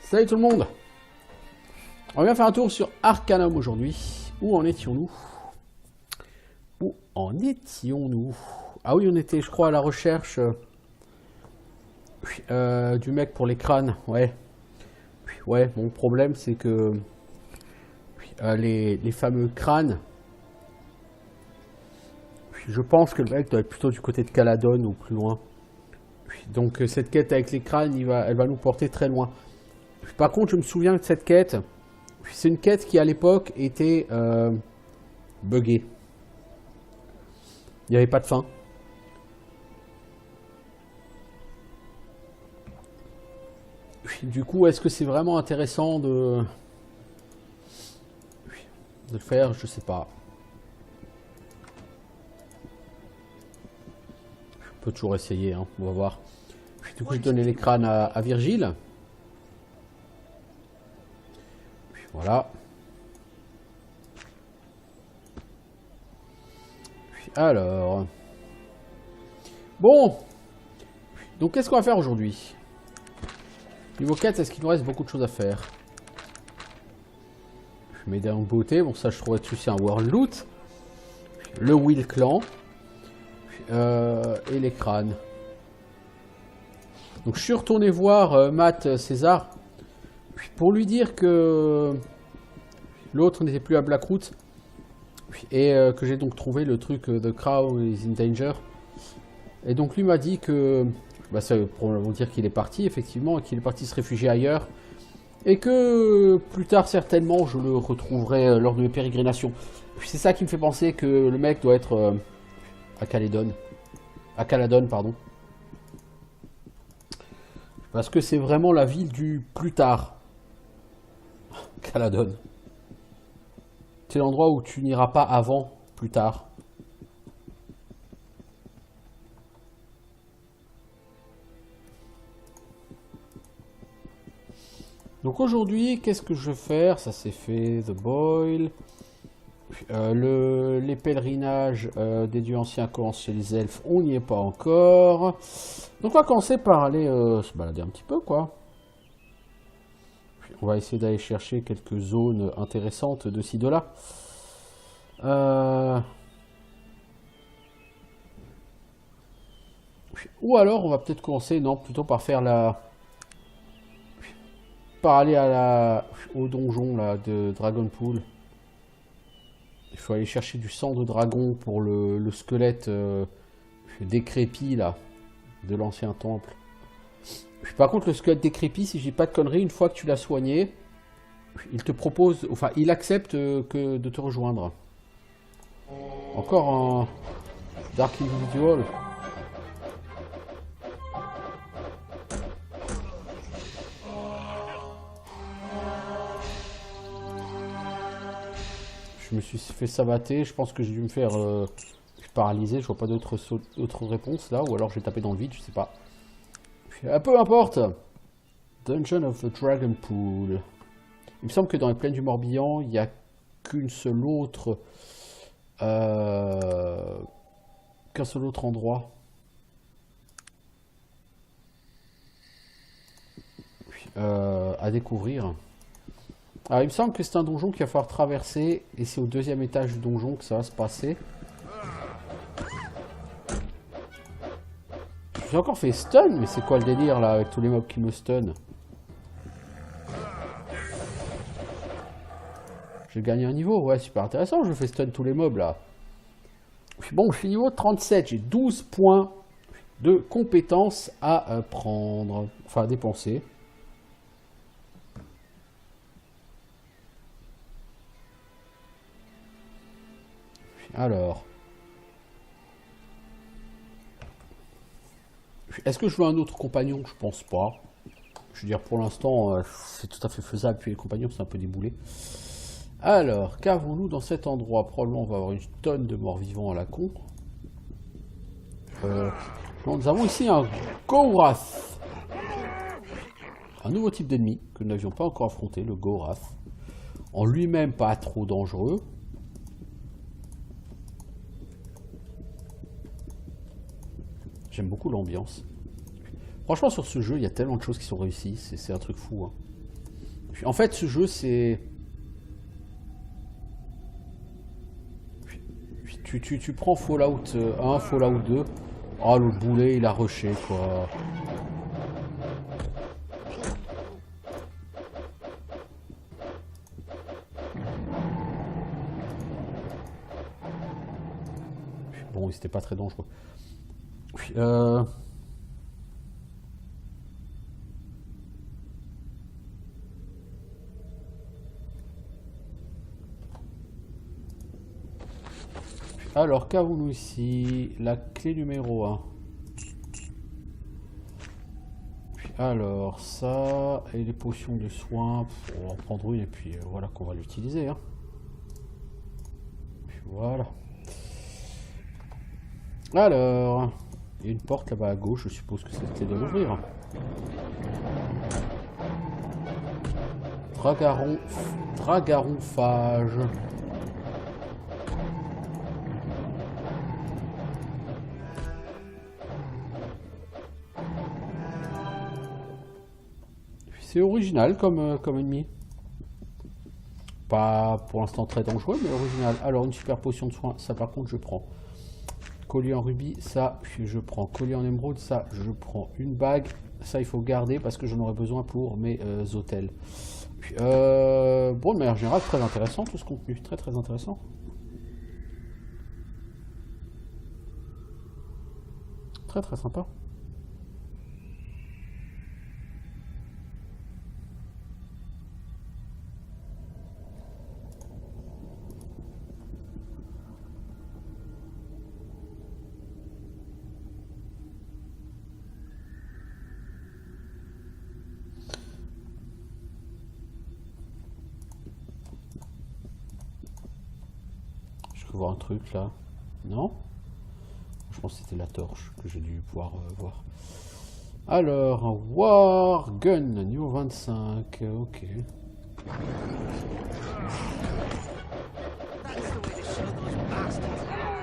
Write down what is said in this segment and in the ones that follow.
Salut tout le monde. On va faire un tour sur Arcanum aujourd'hui. Où en étions-nous? Ah oui, on était, je crois, à la recherche du mec pour les crânes. Ouais, mon problème, c'est que les fameux crânes, je pense que le mec doit être plutôt du côté de Caladon ou plus loin. Donc cette quête avec les crânes, elle va nous porter très loin. Par contre, je me souviens de cette quête. C'est une quête qui, à l'époque, était buggée. Il n'y avait pas de fin. Du coup, est-ce que c'est vraiment intéressant de le faire? Je sais pas. Je peux toujours essayer, hein. On va voir. Du coup, je donnais les crânes à Virgile. Voilà. Alors. Bon. Donc, qu'est-ce qu'on va faire aujourd'hui? Niveau 4, est-ce qu'il nous reste beaucoup de choses à faire? Médaillon de beauté. Bon, ça, je trouverais dessus, c'est un World Loot. Le Will Clan. Et les crânes. Donc, je suis retourné voir Matt César. Pour lui dire que l'autre n'était plus à Blackroot. Et que j'ai donc trouvé le truc The Crow is in danger. Et donc lui m'a dit que ça veut probablement dire qu'il est parti effectivement, et qu'il est parti se réfugier ailleurs. Et que plus tard certainement je le retrouverai lors de mes pérégrinations. C'est ça qui me fait penser que le mec doit être à Caladon. À Caladon, pardon. Parce que c'est vraiment la ville du plus tard. Caladon. C'est l'endroit où tu n'iras pas avant, plus tard. Donc aujourd'hui, qu'est-ce que je vais faire? Ça c'est fait, The Boil. Les pèlerinages des dieux anciens commencent chez les elfes, on n'y est pas encore. Donc on va commencer par aller se balader un petit peu, quoi. On va essayer d'aller chercher quelques zones intéressantes de ci, de là. Ou alors on va peut-être commencer, non, plutôt par faire par aller au donjon là, de Dragonpool. Il faut aller chercher du sang de dragon pour le squelette décrépit là, de l'ancien temple. Par contre, le squelette décrépit, si j'ai pas de conneries, une fois que tu l'as soigné, il te propose, enfin, il accepte de te rejoindre. Encore un Dark Individual. Je me suis fait sabater, je pense que j'ai dû me faire paralyser, je vois pas d'autres réponses là, ou alors j'ai tapé dans le vide, je sais pas. Peu importe. Dungeon of the Dragon Pool. Il me semble que dans les plaines du Morbihan, il n'y a qu'un seul autre endroit. À découvrir. Alors il me semble que c'est un donjon qu'il va falloir traverser, et c'est au deuxième étage du donjon que ça va se passer. J'ai encore fait stun, mais c'est quoi le délire là avec tous les mobs qui me stun? J'ai gagné un niveau, ouais, super intéressant, je fais stun tous les mobs là. Bon, je suis niveau 37, j'ai 12 points de compétences à prendre, enfin à dépenser. Alors. Est-ce que je veux un autre compagnon? Je pense pas. Je veux dire, pour l'instant, c'est tout à fait faisable. Puis les compagnons, c'est un peu déboulé. Alors, qu'avons-nous dans cet endroit? Probablement, on va avoir une tonne de morts vivants à la con. Nous avons ici un Gorath. Un nouveau type d'ennemi que nous n'avions pas encore affronté, le Gorath. En lui-même, pas trop dangereux. J'aime beaucoup l'ambiance. Franchement, sur ce jeu, il y a tellement de choses qui sont réussies. C'est un truc fou. Hein. En fait, ce jeu, c'est... Tu prends Fallout 1, Fallout 2. Oh, le boulet, il a rushé, quoi. Bon, c'était pas très dangereux. Alors, qu'avons-nous ici? La clé numéro 1. Alors, ça, et les potions de soins, on va en prendre une et puis voilà qu'on va l'utiliser. Hein. Voilà. Alors, il y a une porte là-bas à gauche, je suppose que c'était de l'ouvrir. Dragaronphage. C'est original comme ennemi. Pas pour l'instant très dangereux, mais original. Alors, une super potion de soin, ça par contre je prends. Collier en rubis, ça je prends. Collier en émeraude, ça je prends. Une bague, ça il faut garder parce que j'en aurai besoin pour mes hôtels. Bon, de manière générale, très intéressant tout ce contenu. Très très intéressant. Très très sympa. Voir un truc là, non? Je pense que c'était la torche que j'ai dû pouvoir voir. Alors, un War Gun, niveau 25, ok.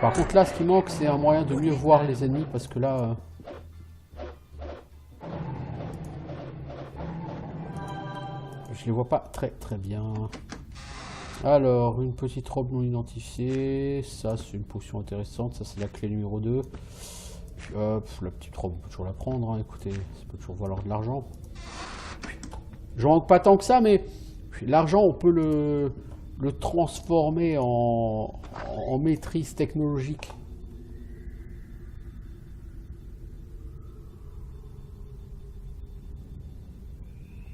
Par contre là, ce qui manque, c'est un moyen de mieux voir les ennemis, parce que là... je les vois pas très très bien. Alors, une petite robe non identifiée, ça c'est une potion intéressante, ça c'est la clé numéro 2. Puis, la petite robe, on peut toujours la prendre, hein, écoutez, ça peut toujours valoir de l'argent. Je manque pas tant que ça, mais l'argent on peut le transformer en maîtrise technologique.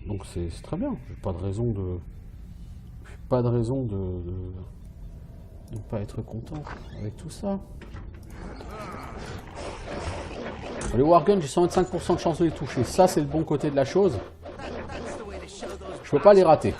Donc c'est très bien, j'ai pas de raison de... Pas de raison de ne pas être content avec tout ça. Les Warguns, j'ai 125% de chance de les toucher. Ça, c'est le bon côté de la chose. Je peux pas les rater.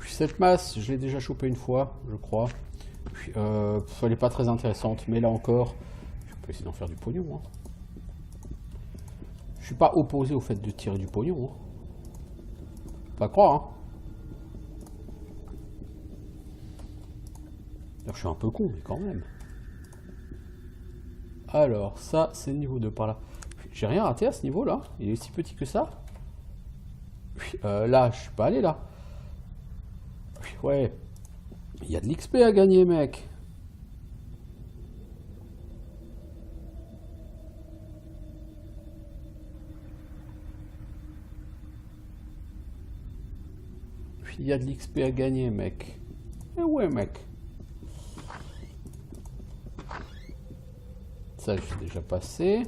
Cette masse, je l'ai déjà chopée une fois, je crois. Elle n'est pas très intéressante, mais là encore, je peux essayer d'en faire du pognon. Hein. Je suis pas opposé au fait de tirer du pognon. Hein. Pas croire. Hein. Je suis un peu con, mais quand même. Alors, ça, c'est le niveau 2 par là. J'ai rien raté à ce niveau-là. Il est si petit que ça. Là, je suis pas allé là. Ouais, il y a de l'XP à gagner, mec. Il y a de l'XP à gagner, mec. Eh ouais, mec. Ça, je suis déjà passé.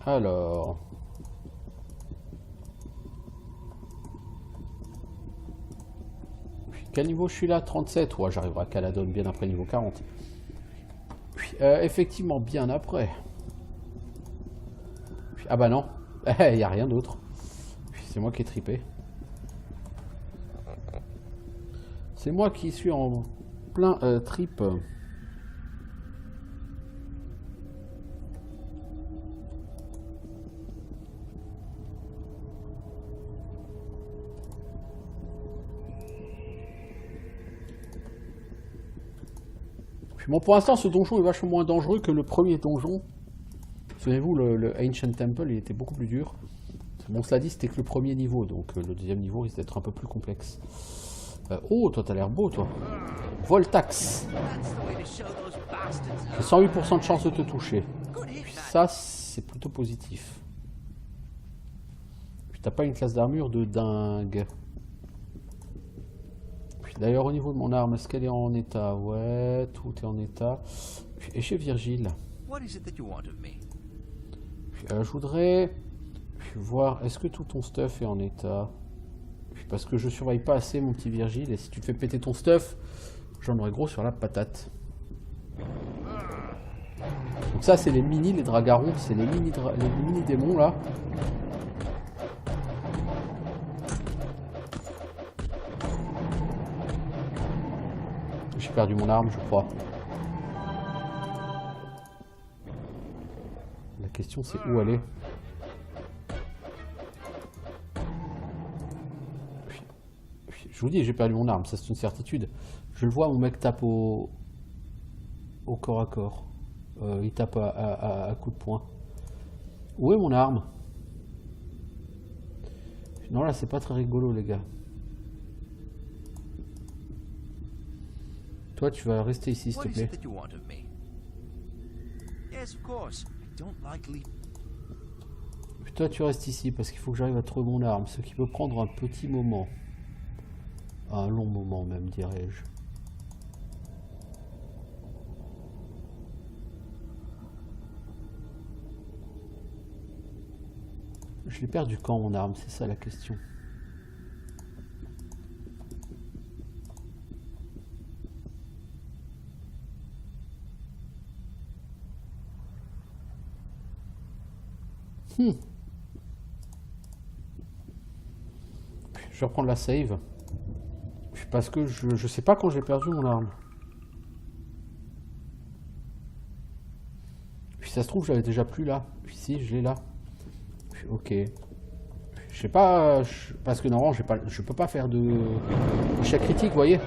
Alors... Quel niveau je suis là? 37. Ouais, j'arriverai à Caladon bien après niveau 40. Effectivement, bien après. Ah bah non. Il n'y a rien d'autre. C'est moi qui ai tripé. C'est moi qui suis en plein trip. Bon, pour l'instant, ce donjon est vachement moins dangereux que le premier donjon. Souvenez-vous, le Ancient Temple, il était beaucoup plus dur. Bon, cela dit, c'était que le premier niveau, donc le deuxième niveau risque d'être un peu plus complexe. Oh, toi, t'as l'air beau, toi. Voltax. J'ai 108% de chance de te toucher. Puis ça, c'est plutôt positif. Puis t'as pas une classe d'armure de dingue. D'ailleurs, au niveau de mon arme, est-ce qu'elle est en état? Ouais, tout est en état. Et chez Virgile. Je voudrais voir, est-ce que tout ton stuff est en état? Parce que je surveille pas assez mon petit Virgile, et si tu te fais péter ton stuff, j'en aurai gros sur la patate. Donc ça, c'est les dragarons, c'est les mini démons là. J'ai perdu mon arme, je crois. La question, c'est où aller. Je vous dis, j'ai perdu mon arme, ça c'est une certitude. Je le vois, mon mec tape au corps à corps. Il tape à coups de poing. Où est mon arme? Non, là, c'est pas très rigolo, les gars. Toi, tu vas rester ici, s'il te plaît. Puis toi, tu restes ici, parce qu'il faut que j'arrive à trouver mon arme, ce qui peut prendre un petit moment. Un long moment, même, dirais-je. Je l'ai perdu quand, mon arme? C'est ça la question. Je vais reprendre la save. Parce que je sais pas quand j'ai perdu mon arme. Puis ça se trouve, j'avais déjà plus là. Puis si, je l'ai là. Puis, ok. Je sais pas, parce que normalement, je peux pas faire de échec critique, vous voyez.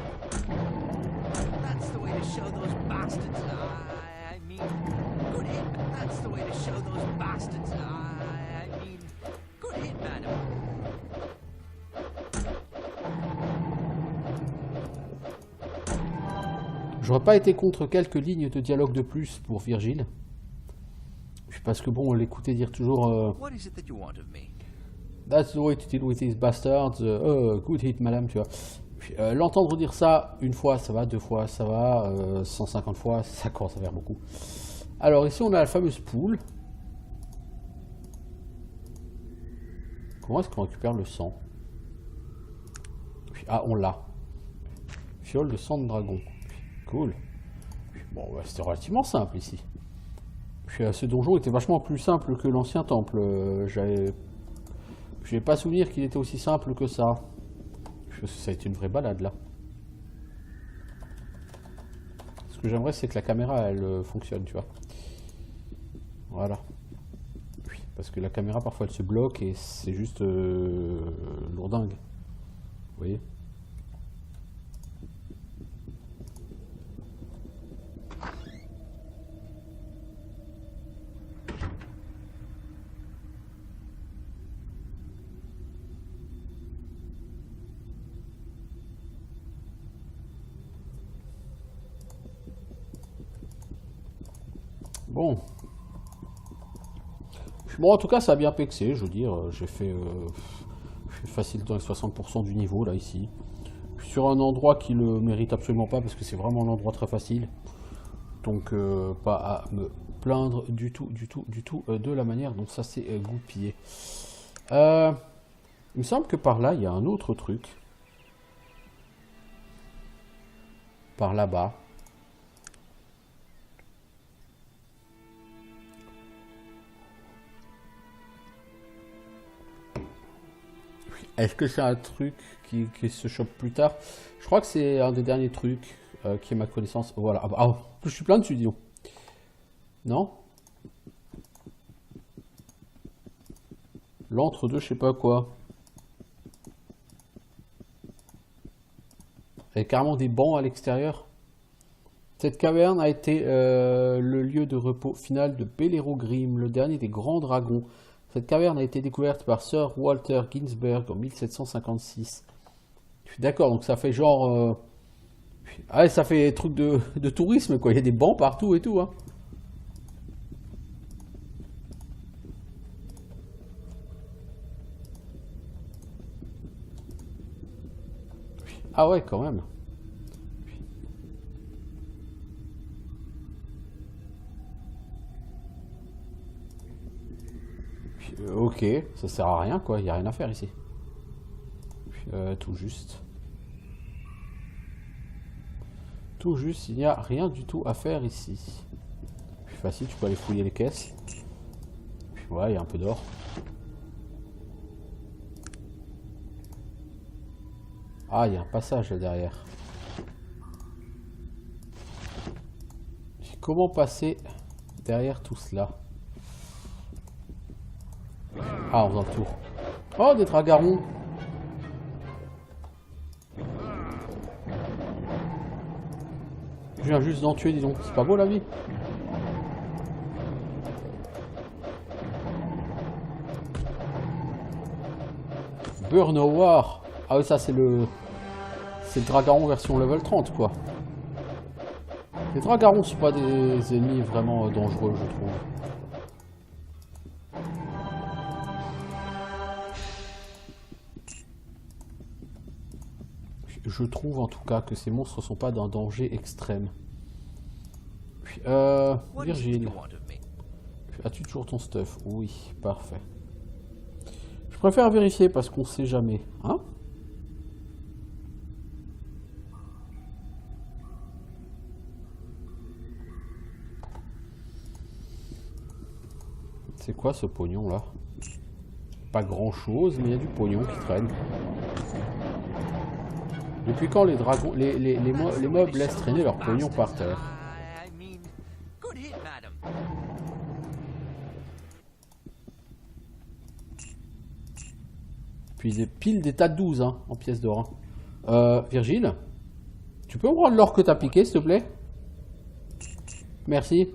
J'aurais pas été contre quelques lignes de dialogue de plus pour Virgile. Parce que bon, on l'écoutait dire toujours That's the way to deal with these bastards. Good hit, madame, tu vois. L'entendre dire ça une fois, ça va, deux fois, ça va, 150 fois, ça commence à faire beaucoup. Alors ici, on a la fameuse poule. Comment est-ce qu'on récupère le sang? Ah, on l'a. Fiole de sang de dragon. Cool. Bon, bah, c'était relativement simple ici. Puis, ce donjon était vachement plus simple que l'ancien temple. Je n'ai pas souvenir qu'il était aussi simple que ça. Ça a été une vraie balade là. Ce que j'aimerais, c'est que la caméra elle fonctionne, tu vois. Voilà. Oui, parce que la caméra parfois elle se bloque et c'est juste lourdingue. Vous voyez? Bon. Bon, en tout cas, ça a bien pexé, je veux dire. J'ai fait facile dans les 60% du niveau, là, ici. Sur un endroit qui le mérite absolument pas, parce que c'est vraiment un endroit très facile. Donc, pas à me plaindre du tout de la manière dont ça s'est goupillé. Il me semble que par là, il y a un autre truc. Par là-bas. Est-ce que c'est un truc qui se chope plus tard? Je crois que c'est un des derniers trucs. qui est ma connaissance. Voilà. Ah, bah, ah, je suis plein dessus, dis donc. Non? L'entre-deux, je sais pas quoi. Il y a carrément des bancs à l'extérieur. Cette caverne a été le lieu de repos final de Belero Grimm, le dernier des grands dragons. Cette caverne a été découverte par Sir Walter Ginsberg en 1756. D'accord, donc ça fait genre... Ah, ça fait truc de tourisme, quoi. Il y a des bancs partout et tout, hein. Ah ouais, quand même. Ok, ça sert à rien, quoi. Il n'y a rien à faire ici. Tout juste. Tout juste, il n'y a rien du tout à faire ici. Puis facile, tu peux aller fouiller les caisses. Puis voilà, il y a un peu d'or. Ah, il y a un passage là derrière. Comment passer derrière tout cela? Ah, en faisant le tour. Oh, des dragarons. Je viens juste d'en tuer, dis donc. C'est pas beau la vie? Burn War. Ah oui, ça c'est le... C'est le dragaron version level 30, quoi. Les dragarons sont pas des ennemis vraiment dangereux, je trouve. Je trouve en tout cas que ces monstres sont pas d'un danger extrême. Puis, Virgile. As-tu toujours ton stuff? Oui, parfait. Je préfère vérifier parce qu'on sait jamais. Hein? C'est quoi ce pognon là? Pas grand chose, mais il y a du pognon qui traîne. Depuis quand les dragons, les mobs laissent traîner leur pognon par terre? Puis ils pile des tas de 12 hein, en pièces d'or. Hein. Virgile, tu peux me rendre l'or que t'as piqué, s'il te plaît? Merci.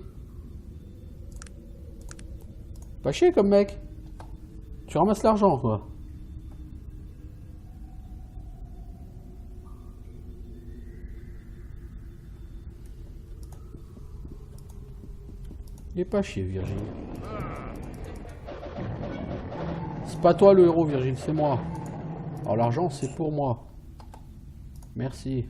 Pas chier comme mec. Tu ramasses l'argent, quoi. Il est pas chier, Virgile. C'est pas toi le héros, Virgile, c'est moi. Alors l'argent, c'est pour moi. Merci.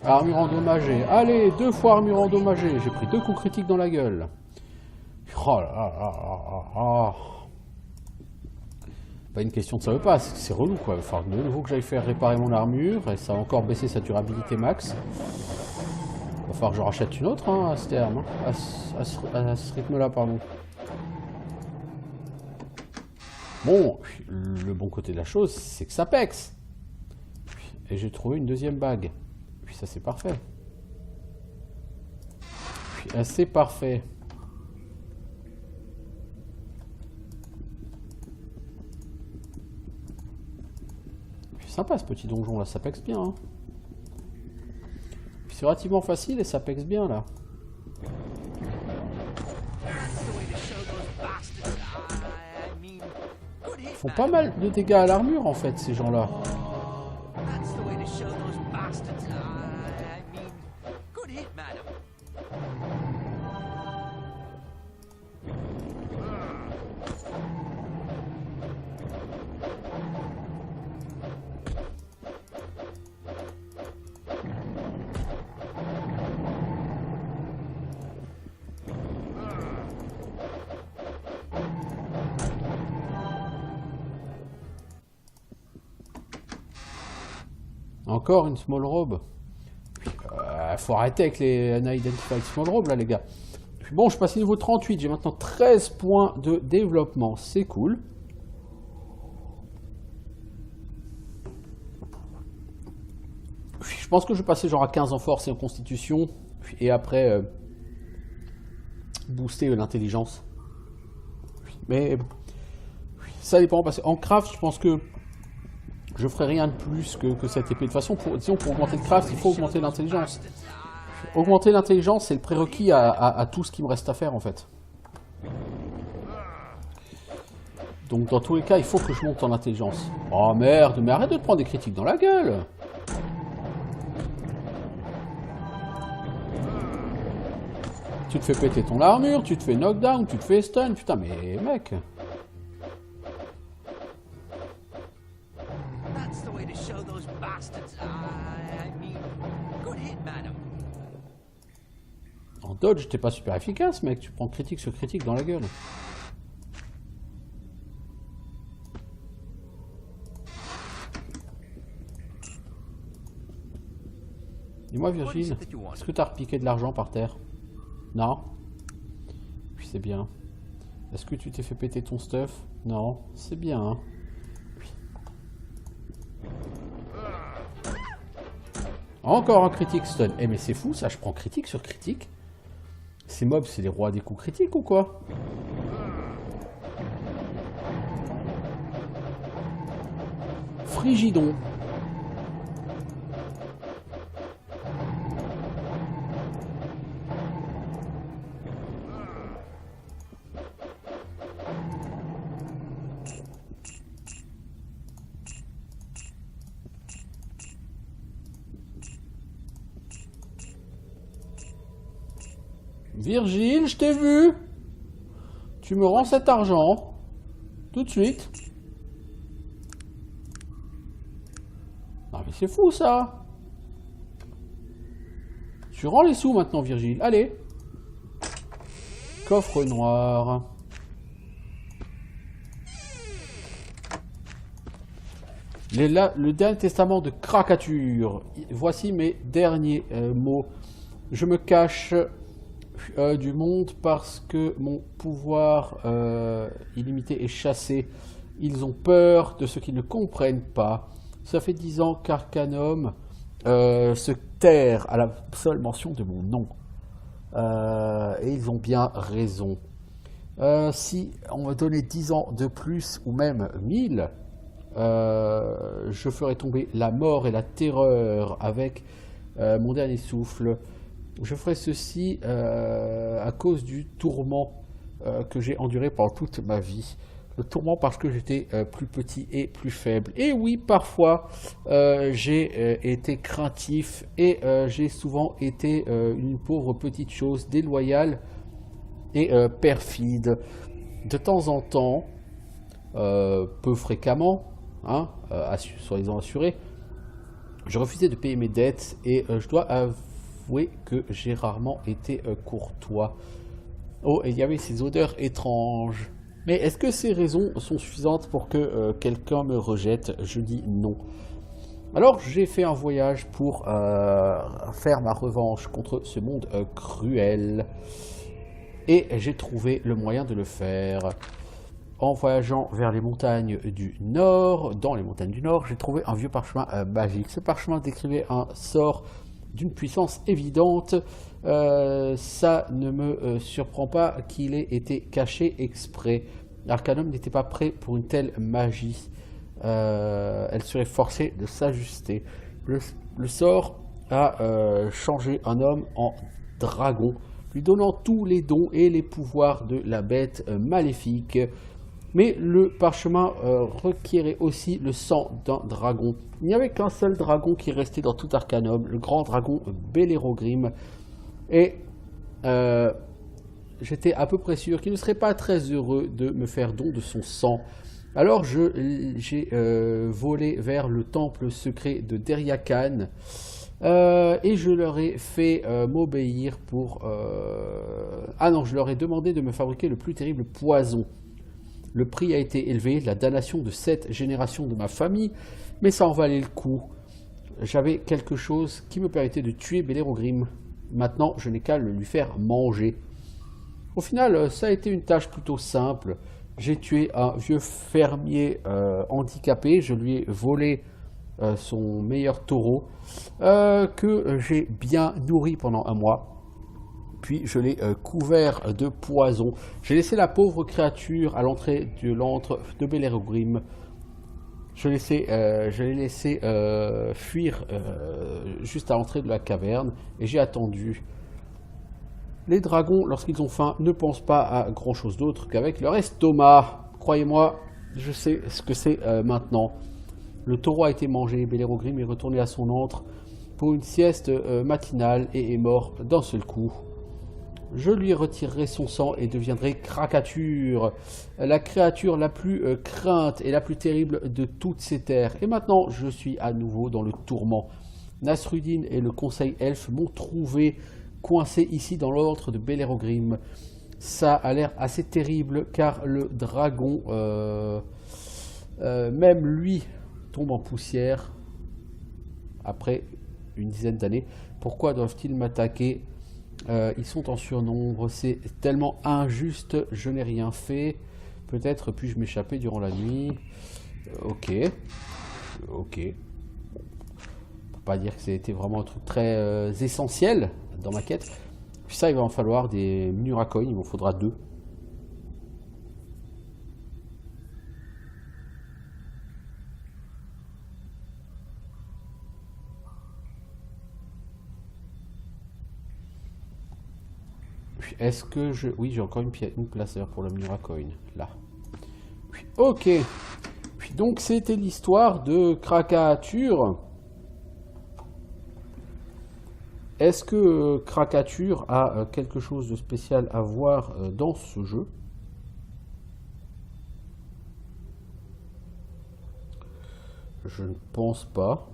Armure endommagée. Allez, 2 fois armure endommagée. J'ai pris 2 coups critiques dans la gueule. Oh là là là là là. Pas une question de ça veut pas, c'est relou quoi. Il va falloir de nouveau que j'aille faire réparer mon armure et ça va encore baisser sa durabilité max. Il va falloir que je rachète une autre hein, à ce terme, hein, à ce rythme-là, pardon. Bon, le bon côté de la chose, c'est que ça pexe. Et j'ai trouvé une deuxième bague. Puis ça c'est parfait. Puis c'est parfait. Puis sympa ce petit donjon là, ça pexe bien. Hein. Puis c'est relativement facile et ça pexe bien là. Ils font pas mal de dégâts à l'armure en fait ces gens là. Encore une small robe. Faut arrêter avec les unidentified small robe là les gars. Puis bon, je passe au niveau 38, j'ai maintenant 13 points de développement, c'est cool. Je pense que je vais passer genre à 15 en force et en constitution, et après booster l'intelligence. Mais ça dépend, parce qu'en craft, je pense que je ferai rien de plus que cette épée. De toute façon, pour augmenter le craft, il faut augmenter l'intelligence. Augmenter l'intelligence, c'est le prérequis à tout ce qui me reste à faire, en fait. Donc, dans tous les cas, il faut que je monte en intelligence. Oh merde, mais arrête de te prendre des critiques dans la gueule! Tu te fais péter ton armure, tu te fais knockdown, tu te fais stun, putain, mais mec! En dodge, t'es pas super efficace, mec, tu prends critique sur critique dans la gueule. Dis-moi, Virgile, est-ce que t'as repiqué de l'argent par terre? Non? Puis c'est bien. Est-ce que tu t'es fait péter ton stuff? Non, c'est bien. Hein. Encore un critique stun. Eh mais c'est fou ça, je prends critique sur critique. Ces mobs, c'est les rois des coups critiques ou quoi? Frigidon. Virgile, je t'ai vu. Tu me rends cet argent. Tout de suite. Non mais c'est fou ça. Tu rends les sous maintenant, Virgile. Allez. Coffre noir. Le dernier testament de Krakatur. Voici mes derniers mots. Je me cache du monde parce que mon pouvoir illimité est chassé. Ils ont peur de ce qu'ils ne comprennent pas. Ça fait 10 ans qu'Arcanum se terre à la seule mention de mon nom. Et ils ont bien raison. Si on me donnait 10 ans de plus, ou même 1000, je ferais tomber la mort et la terreur avec mon dernier souffle. Je ferai ceci à cause du tourment que j'ai enduré pendant toute ma vie. Le tourment parce que j'étais plus petit et plus faible. Et oui, parfois, j'ai été craintif et j'ai souvent été une pauvre petite chose déloyale et perfide. De temps en temps, peu fréquemment, hein, soi-disant assuré, je refusais de payer mes dettes et je dois avouer que j'ai rarement été courtois. Oh, et il y avait ces odeurs étranges. Mais est-ce que ces raisons sont suffisantes pour que quelqu'un me rejette? Je dis non. Alors j'ai fait un voyage pour faire ma revanche contre ce monde cruel. Et j'ai trouvé le moyen de le faire. En voyageant vers les montagnes du Nord, dans les montagnes du Nord, j'ai trouvé un vieux parchemin magique. Ce parchemin décrivait un sort d'une puissance évidente. Ça ne me surprend pas qu'il ait été caché exprès. Arcanum n'était pas prêt pour une telle magie. Elle serait forcée de s'ajuster. Le sort a changé un homme en dragon, lui donnant tous les dons et les pouvoirs de la bête maléfique. Mais le parchemin requérait aussi le sang d'un dragon. Il n'y avait qu'un seul dragon qui restait dans tout Arcanum, le grand dragon Belérogrim. Et j'étais à peu près sûr qu'il ne serait pas très heureux de me faire don de son sang. Alors j'ai volé vers le temple secret de Deriakan et je leur ai fait m'obéir pour... Ah non, je leur ai demandé de me fabriquer le plus terrible poison. Le prix a été élevé, la damnation de 7 générations de ma famille, mais ça en valait le coup. j'avais quelque chose qui me permettait de tuer Bellerogrim. Maintenant, je n'ai qu'à le lui faire manger. Au final, ça a été une tâche plutôt simple. J'ai tué un vieux fermier handicapé. Je lui ai volé son meilleur taureau que j'ai bien nourri pendant un mois. Puis je l'ai couvert de poison. J'ai laissé la pauvre créature à l'entrée de l'antre de Bellerogrim. Je l'ai laissé fuir juste à l'entrée de la caverne et j'ai attendu. Les dragons, lorsqu'ils ont faim, ne pensent pas à grand chose d'autre qu'avec leur estomac. Croyez-moi, je sais ce que c'est maintenant. Le taureau a été mangé, Bellerogrim est retourné à son antre pour une sieste matinale et est mort d'un seul coup. Je lui retirerai son sang et deviendrai Krakatur, la créature la plus crainte et la plus terrible de toutes ces terres. Et maintenant, je suis à nouveau dans le tourment. Nasruddin et le conseil elfe m'ont trouvé coincé ici dans l'antre de Bellerogrim. Ça a l'air assez terrible car le dragon, même lui, tombe en poussière après une dizaine d'années. Pourquoi doivent-ils m'attaquer ? Ils sont en surnombre, c'est tellement injuste, je n'ai rien fait. Peut-être puis-je m'échapper durant la nuit. Ok. On peut pas dire que c'était vraiment un truc très essentiel dans ma quête. Puis ça, il va en falloir des Muracoin, il m'en faudra 2. Est-ce que je... Oui, j'ai encore une placeur pour le Muracoin, là. Ok. Puis donc, c'était l'histoire de Krakatur. Est-ce que Krakatur a quelque chose de spécial à voir dans ce jeu? Je ne pense pas.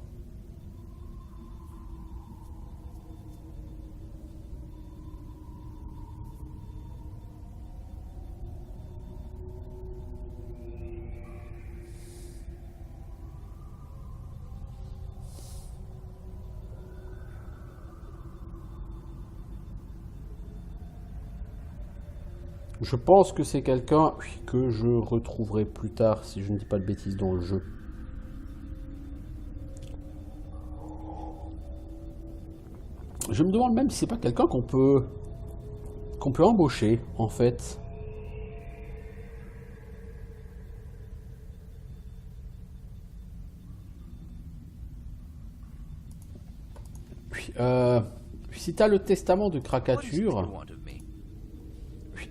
Je pense que c'est quelqu'un que je retrouverai plus tard, si je ne dis pas de bêtises, dans le jeu. Je me demande même si c'est pas quelqu'un qu'on peut embaucher, en fait. Si tu as le testament de Krakatur,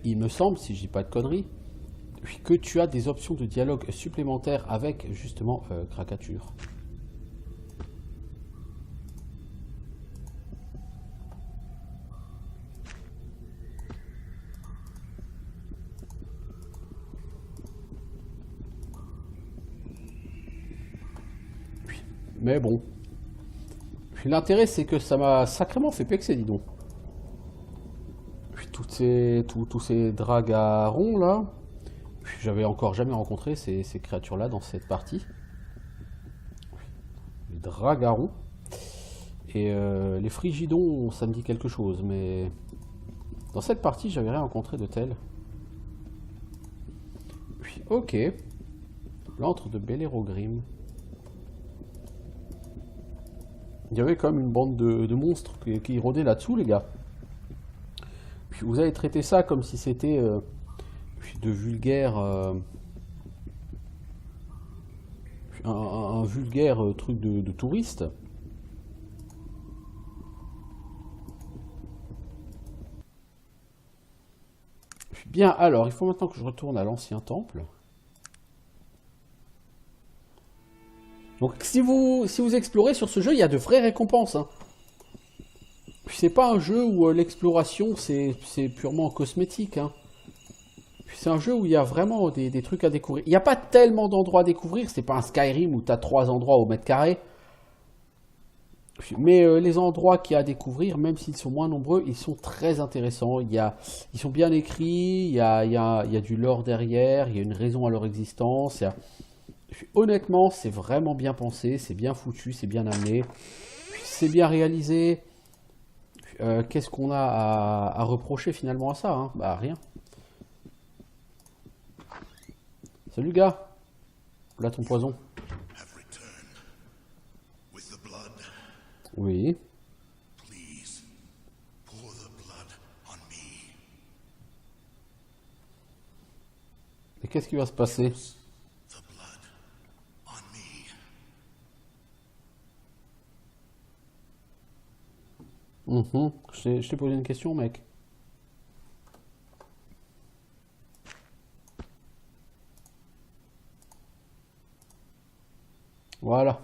il me semble, si je dis pas de conneries, que tu as des options de dialogue supplémentaires avec justement Krakatur. Mais bon. L'intérêt, c'est que ça m'a sacrément fait pexer, dis donc. Tous ces dragarons là, j'avais encore jamais rencontré ces créatures là dans cette partie. Les dragarons. Et les frigidons, ça me dit quelque chose, mais dans cette partie, j'avais rien rencontré de tel. Ok. L'antre de Bellerogrim. Il y avait quand même une bande de monstres qui rôdaient là-dessous, les gars. Puis vous avez traité ça comme si c'était de vulgaire... un vulgaire truc de touriste. Bien, alors, il faut maintenant que je retourne à l'ancien temple. Donc, si vous explorez sur ce jeu, il y a de vraies récompenses. Hein. C'est pas un jeu où l'exploration, c'est purement cosmétique. Hein. C'est un jeu où il y a vraiment des trucs à découvrir. Il n'y a pas tellement d'endroits à découvrir. C'est pas un Skyrim où tu as 3 endroits au mètre carré. Mais les endroits qu'il y a à découvrir, même s'ils sont moins nombreux, ils sont très intéressants. Ils sont bien écrits, il y a du lore derrière, il y a une raison à leur existence. Honnêtement, c'est vraiment bien pensé, c'est bien foutu, c'est bien amené, c'est bien réalisé. Qu'est-ce qu'on a à reprocher finalement à ça, hein? Bah rien. Salut gars, là ton poison. Have returned with the blood. Oui. Please pour the blood on me. Et qu'est-ce qui va se passer? The blood on me. Je t'ai posé une question, mec. Voilà.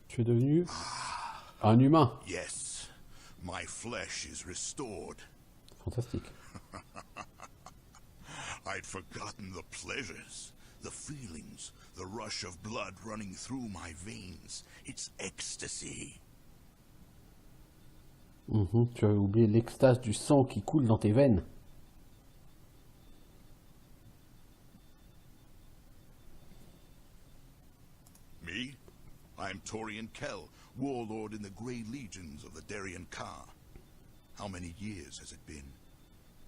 Tu es devenu un humain. Yes, my flesh is restored. Fantastique. I'd forgotten the pleasures, the feelings, the rush of blood running through my veins. It's ecstasy. Tu avais oublié l'extase du sang qui coule dans tes veines. Me? I'm Torian Kell, warlord in the Grey Legions of the Darien Ka. How many years has it been?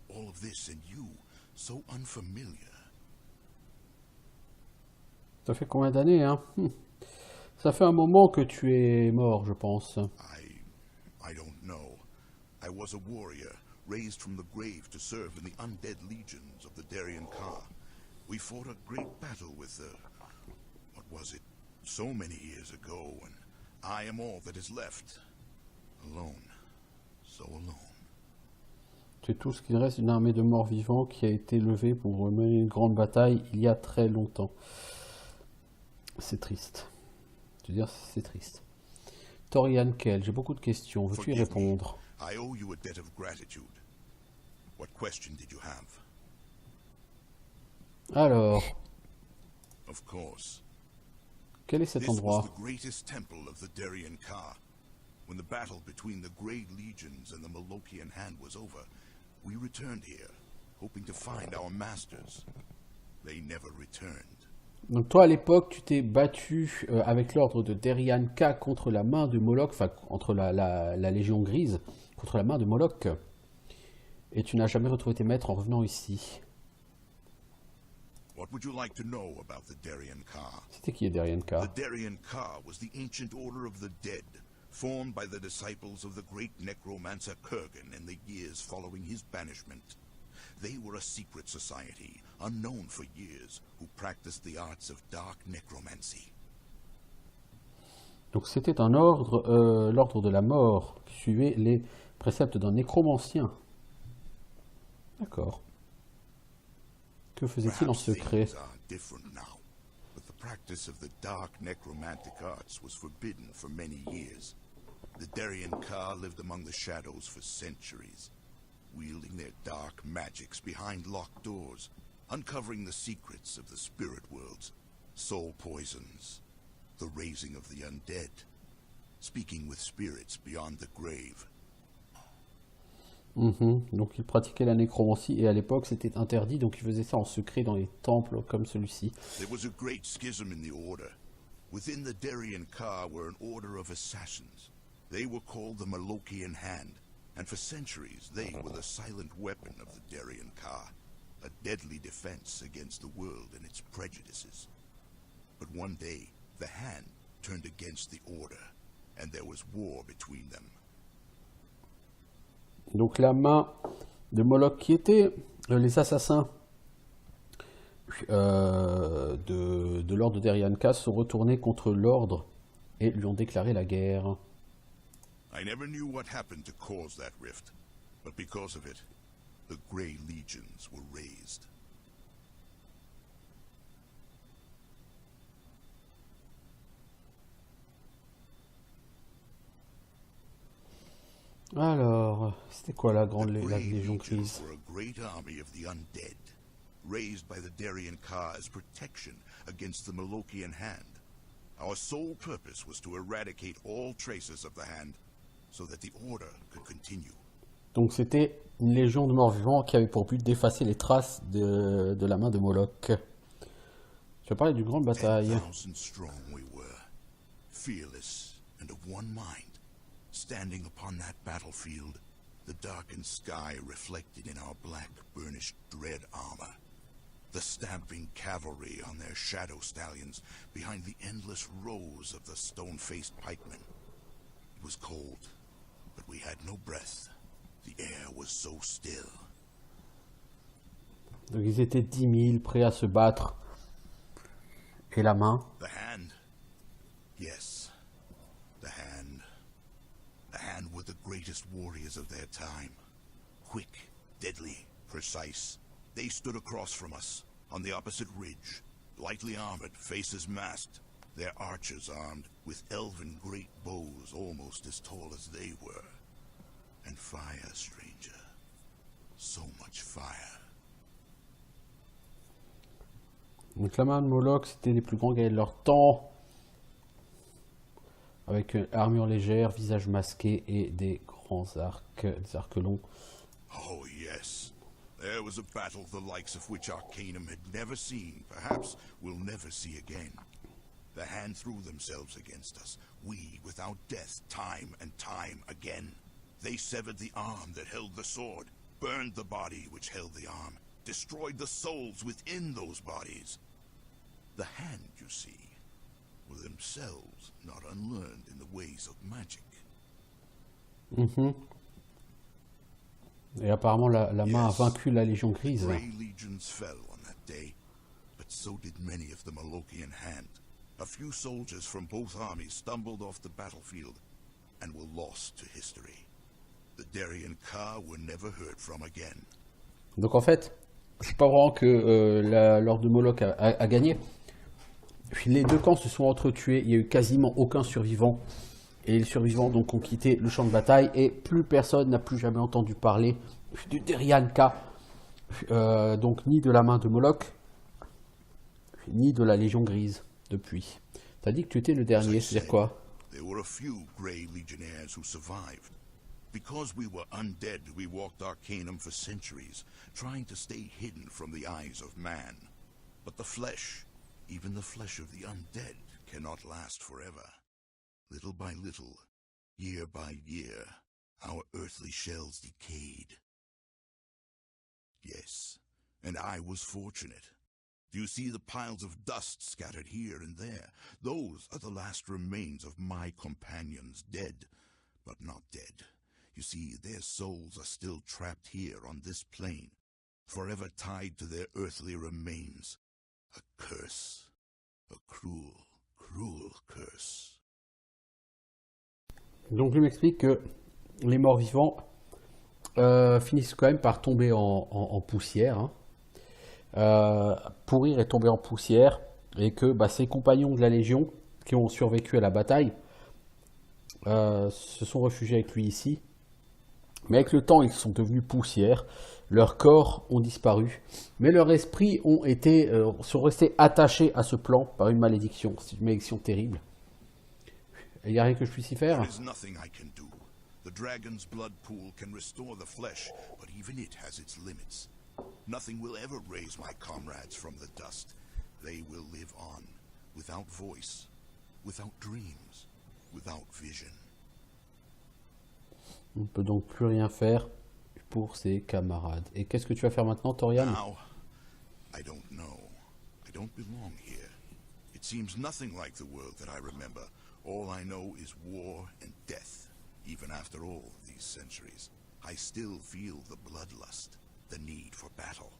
All of this and you, so unfamiliar. Ça fait combien d'années, hein? Ça fait un moment que tu es mort, je pense. I don't know. I was a warrior, raised from the grave to serve in the undead legions of the Darien Ka. We fought a great battle with the... what was it? So many years ago, and I am all that is left. Alone. So alone. C'est tout ce qu'il reste d'une armée de morts vivants qui a été levée pour mener une grande bataille il y a très longtemps. C'est triste. Je veux dire, c'est triste. Torian Kell, j'ai beaucoup de questions. Veux-tu y Forgive me. répondre? I owe you a debt of gratitude. What question did you have? Alors, Of course. quel est cet This was endroit? the greatest temple of the Darien Ka. When the battle between the Grey Legions and the Malokian Hand was over, we returned here, hoping to find our masters. They never returned. Donc toi, à l'époque, tu t'es battu avec l'ordre de Derian Ka contre la main de Moloch, enfin, entre la Légion Grise, contre la main de Moloch. Et tu n'as jamais retrouvé tes maîtres en revenant ici. What would you like to know about the Darien Ka? C'était qui est Derian Ka? The Darien Ka was the ancient order of the dead, formed by the disciples of the great necromancer Kurgan in the years following his banishment. They were a secret society, unknown for years, who practiced the arts of dark necromancy. Donc c'était un ordre, l'ordre de la mort, qui suivait les préceptes d'un nécromancien. D'accord. Que faisait-il en Perhaps secret? things are different now, but the practice of the dark necromantic arts was forbidden for many years. The Darien Ka lived among the shadows for centuries, wielding their dark magics behind locked doors, uncovering the secrets of the spirit worlds, soul poisons, the raising of the undead, speaking with spirits beyond the grave. Donc il pratiquait la nécromancie et à l'époque c'était interdit, donc il faisait ça en secret dans les temples comme celui-ci. There was a great schism in the order. Within the Darien Ka were an order of assassins. They were called the Malokian Hand, and for centuries they were the silent weapon of the Darien Ka, a deadly defense against the world and its prejudices. But one day, the Hand turned against the order, and there was war between them. Donc la main de Moloch, qui étaient les assassins de l'ordre de Derian Ka, sont retournés contre l'ordre et lui ont déclaré la guerre. I never knew what happened to cause that rift, but because of it, the Grey Legions were raised. Alors, c'était quoi la grande The la Grey Légion Legions Grise? were a great army of the undead, raised by the Darien Ka as protection against the Malokian Hand. Our sole purpose was to eradicate all traces of the Hand, so that the Order could continue. Donc c'était une légion de morts vivants qui avait pour but d'effacer les traces de la main de Moloch. Tu vas parler d'une grande bataille. 10,000 strong we were, fearless and of one mind, standing upon that battlefield, the darkened sky reflected in our black, burnished dread armor. The stamping cavalry on their shadow stallions behind the endless rows of the stone-faced pikemen. It was cold, but we had no breath. The air was so still. Donc ils étaient 10 000 prêts à se battre. Et la main. The hand. Yes, the hand. The hand were the greatest warriors of their time. Quick, deadly, precise. They stood across from us, on the opposite ridge, lightly armored, faces masked, their archers armed with elven great bows almost as tall as they were. And fire, stranger. So much fire. Donc la main de Moloch, c'était les plus grands guerriers de leur temps. Avec une armure légère, visage masqué et des grands arcs, des arcs longs. Oh yes. There was a battle the likes of which Arcanum had never seen, perhaps will never see again. The hand threw themselves against us, we without death, time and time again. They severed the arm that held the sword, burned the body which held the arm, destroyed the souls within those bodies. The hand, you see, were themselves not unlearned in the ways of magic. Et apparemment la main a vaincu la Légion Grise. Grey legions fell on that day, but so did many of the Molochian hand. A few soldiers from both armies stumbled off the battlefield and were lost to history. The Darien Ka were never heard from again. Donc en fait, c'est pas vraiment que l'ordre de Moloch a gagné. Puis les deux camps se sont entretués, il y a eu quasiment aucun survivant. Et les survivants donc ont quitté le champ de bataille et plus personne n'a plus jamais entendu parler du Darien Ka, donc ni de la main de Moloch, ni de la Légion Grise depuis. T'as dit que tu étais le dernier, c'est-à-dire quoi? There were a few Grey Legionnaires who survived. Because we were undead, we walked Arcanum for centuries, trying to stay hidden from the eyes of man. But the flesh, even the flesh of the undead, cannot last forever. Little by little, year by year, our earthly shells decayed. Yes, and I was fortunate. Do you see the piles of dust scattered here and there? Those are the last remains of my companions, dead, but not dead. You see, their souls are still trapped here on this plane, forever tied to their earthly remains. A curse. A cruel, cruel curse. Donc il m'explique que les morts-vivants finissent quand même par tomber en poussière, pourrir et tomber en poussière, et que ces compagnons de la Légion qui ont survécu à la bataille se sont réfugiés avec lui ici. Mais avec le temps, ils sont devenus poussière, leurs corps ont disparu, mais leurs esprits sont restés attachés à ce plan par une malédiction. C'est une malédiction terrible. Il n'y a rien que je puisse y faire. There is nothing I can do. The dragon's blood pool can restore the flesh, but even it has its limits. Nothing will ever raise my comrades from the dust. They will live on, without voice, without dreams, without vision. On ne peut donc plus rien faire pour ses camarades. Et qu'est-ce que tu vas faire maintenant, Torian? Now, I don't know. I don't belong here. It seems nothing like the world that I remember. All I know is war and death. Even after all these centuries, I still feel the bloodlust, the need for battle.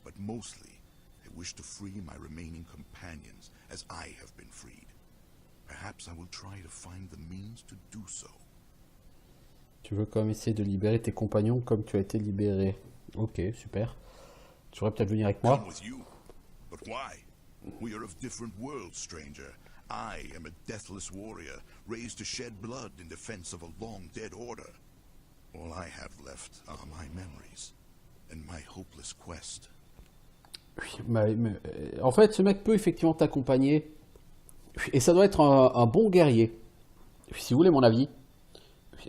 But mostly, I wish to free my remaining companions as I have been freed. Perhaps I will try to find the means to do so. Tu veux quand même essayer de libérer tes compagnons comme tu as été libéré. Ok, super. Tu pourrais peut-être venir avec moi. Come with you. But why? We are of different worlds, stranger. I am a deathless warrior, raised to shed blood in defense of a long-dead order. All I have left are my memories, and my hopeless quest. En fait, ce mec peut effectivement t'accompagner. Et ça doit être un bon guerrier. Si vous voulez mon avis.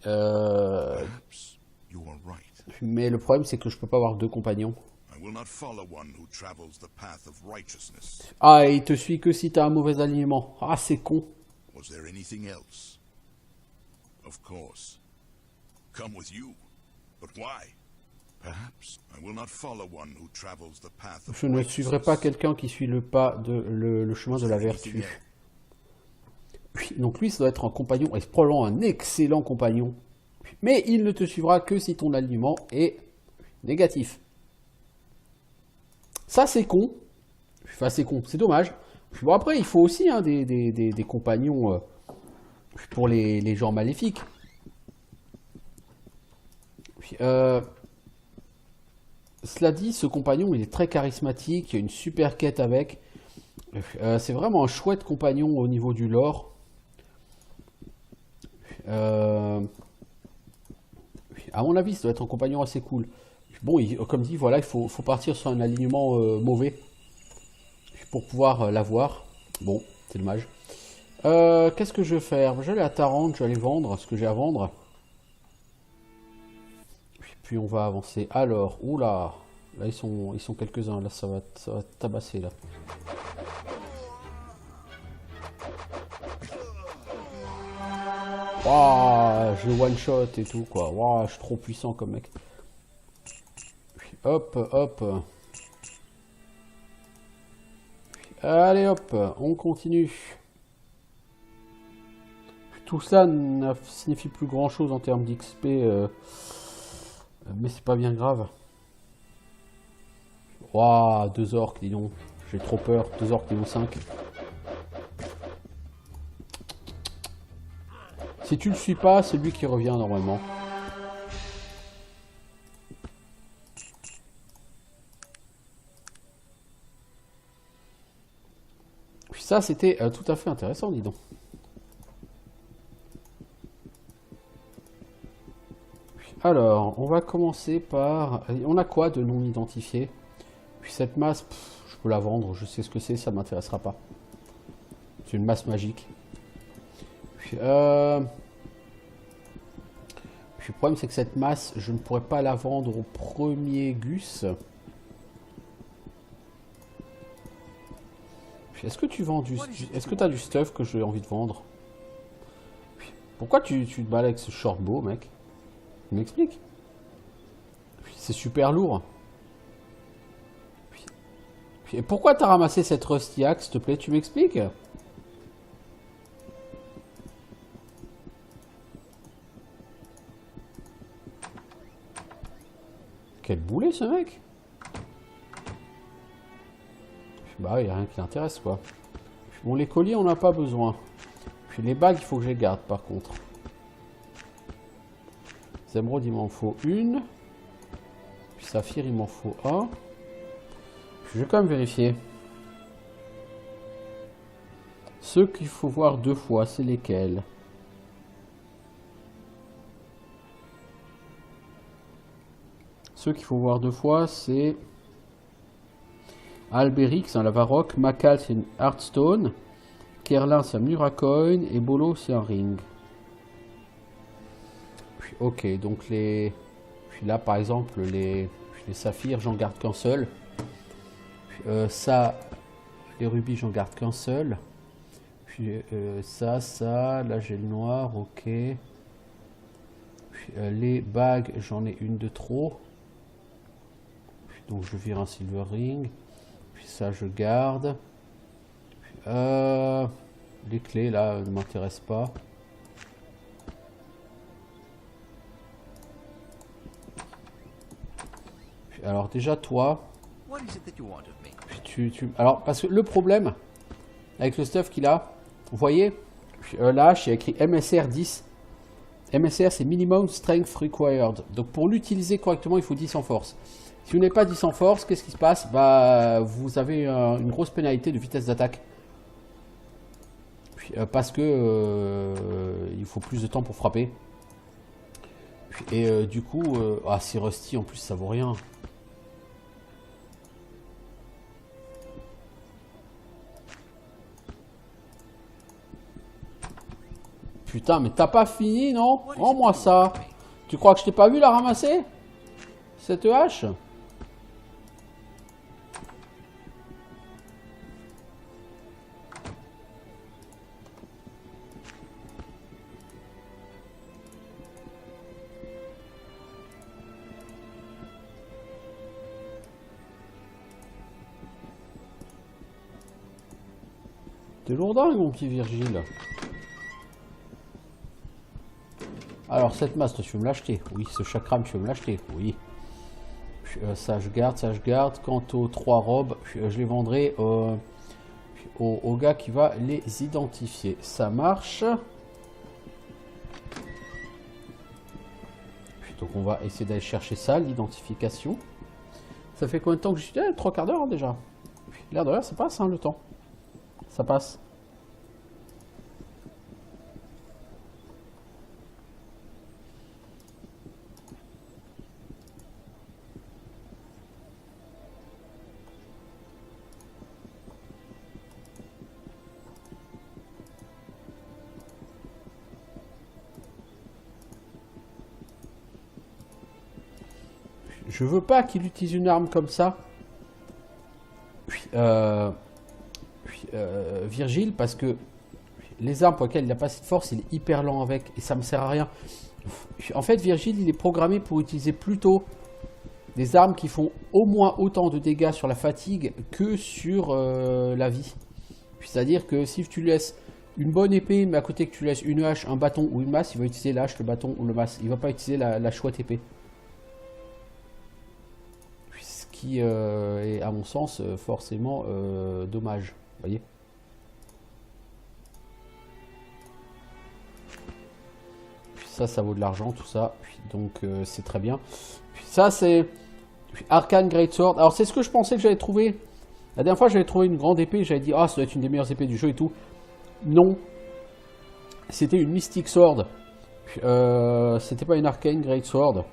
Perhaps you are right. Mais le problème, c'est que je peux pas avoir deux compagnons. I will not follow one who travels the path of righteousness. Ah, il te suit que si t'as un mauvais alignement. Ah, c'est con. Was there anything else? Of course. Come with you. But why? Perhaps I will not follow one who travels the path of Je ne suivrai pas quelqu'un qui suit le chemin de la vertu. Donc lui, ça doit être un compagnon, et probablement un excellent compagnon. Mais il ne te suivra que si ton alignement est négatif. Ça, c'est con. Enfin, c'est con, c'est dommage. Bon, après, il faut aussi hein, des compagnons pour les gens maléfiques. Cela dit, ce compagnon, il est très charismatique, il y a une super quête avec. C'est vraiment un chouette compagnon au niveau du lore. À mon avis, ça doit être un compagnon assez cool. Bon, comme dit, voilà, il faut partir sur un alignement mauvais pour pouvoir l'avoir. Bon, c'est dommage. Qu'est-ce que je vais faire? Je vais aller à Tarente, je vais aller vendre ce que j'ai à vendre. Puis on va avancer. Alors, oula, là ils sont quelques-uns. Là, ça va tabasser là. Waouh, je one shot et tout quoi. Waouh, je suis trop puissant comme mec. Hop, hop. Allez hop, on continue. Tout ça ne signifie plus grand chose en termes d'XP, mais c'est pas bien grave. Waouh, 2 orques, dis donc. J'ai trop peur, 2 orques niveau 5. Si tu le suis pas, c'est lui qui revient normalement. Puis ça, c'était tout à fait intéressant, dis donc. Alors, on va commencer par... On a quoi de non identifié? Puis cette masse, je peux la vendre, je sais ce que c'est, ça m'intéressera pas. C'est une masse magique. Puis, le problème, c'est que cette masse, je ne pourrais pas la vendre au premier Gus. Est-ce que tu vends du... Est-ce que tu as du stuff que j'ai envie de vendre? Pourquoi tu te balades avec ce shortbow, mec? Tu m'expliques? C'est super lourd. Et pourquoi t'as ramassé cette rusty axe, s'il te plaît? Tu m'expliques? Quel boulet ce mec! Bah il n'y a rien qui l'intéresse quoi. Bon, les colliers on n'a pas besoin. Puis les bagues il faut que je les garde par contre. Émeraude il m'en faut une. Puis saphir il m'en faut un. Je vais quand même vérifier. Ceux qu'il faut voir 2 fois, c'est lesquels? Ceux qu'il faut voir 2 fois, c'est Alberic, c'est un Lavarock, Makal, c'est une Hearthstone, Kerlin, c'est un Muracoin, et Bolo, c'est un Ring. Puis, ok, donc les... Puis là, par exemple, les saphirs, j'en garde qu'un seul. Puis, ça, les rubis, j'en garde qu'un seul. Puis ça, là, j'ai le noir, ok. Puis, les bagues, j'en ai une de trop. Puis, donc, je vire un Silver Ring. Puis ça, je garde. Les clés, là, ne m'intéressent pas. Puis, alors, déjà, toi... Alors, parce que le problème, avec le stuff qu'il a, vous voyez, là, j'ai écrit MSR 10. MSR, c'est Minimum Strength Required. Donc, pour l'utiliser correctement, il faut 10 en force. Si vous n'avez pas 10 en force, qu'est-ce qui se passe? Bah, vous avez une grosse pénalité de vitesse d'attaque. Parce que il faut plus de temps pour frapper. Et du coup, ah, c'est rusty en plus, ça vaut rien. Putain, mais t'as pas fini, non? Rends-moi ça. Tu crois que je t'ai pas vu la ramasser? Cette hache? T'es lourdingue, mon petit Virgile. Alors, cette masse, toi, tu veux me l'acheter? Oui, ce chakram, tu veux me l'acheter? Oui. Ça, je garde, ça, je garde. Quant aux 3 robes, je les vendrai au gars qui va les identifier. Ça marche. Donc, on va essayer d'aller chercher ça, l'identification. Ça fait combien de temps que je suis là? 3 quarts d'heure, hein, déjà. L'air de rien, ça passe, hein, le temps. Ça passe. Je veux pas qu'il utilise une arme comme ça. Virgile, parce que les armes pour lesquelles il n'a pas assez de force, il est hyper lent avec et ça me sert à rien. En fait, Virgile, il est programmé pour utiliser plutôt des armes qui font au moins autant de dégâts sur la fatigue que sur la vie. C'est-à-dire que si tu lui laisses une bonne épée, mais à côté que tu laisses une hache, un bâton ou une masse, il va utiliser la hache, le bâton ou le masse. Il va pas utiliser la chouette épée. Ce qui est, à mon sens, forcément dommage. Vous voyez ? Ça vaut de l'argent, tout ça. Donc, c'est très bien. Ça, c'est Arcane Greatsword. Alors, c'est ce que je pensais que j'allais trouver. La dernière fois, j'avais trouvé une grande épée. J'avais dit, ah, ça doit être une des meilleures épées du jeu et tout. Non. C'était une Mystic Sword. C'était pas une Arcane Greatsword.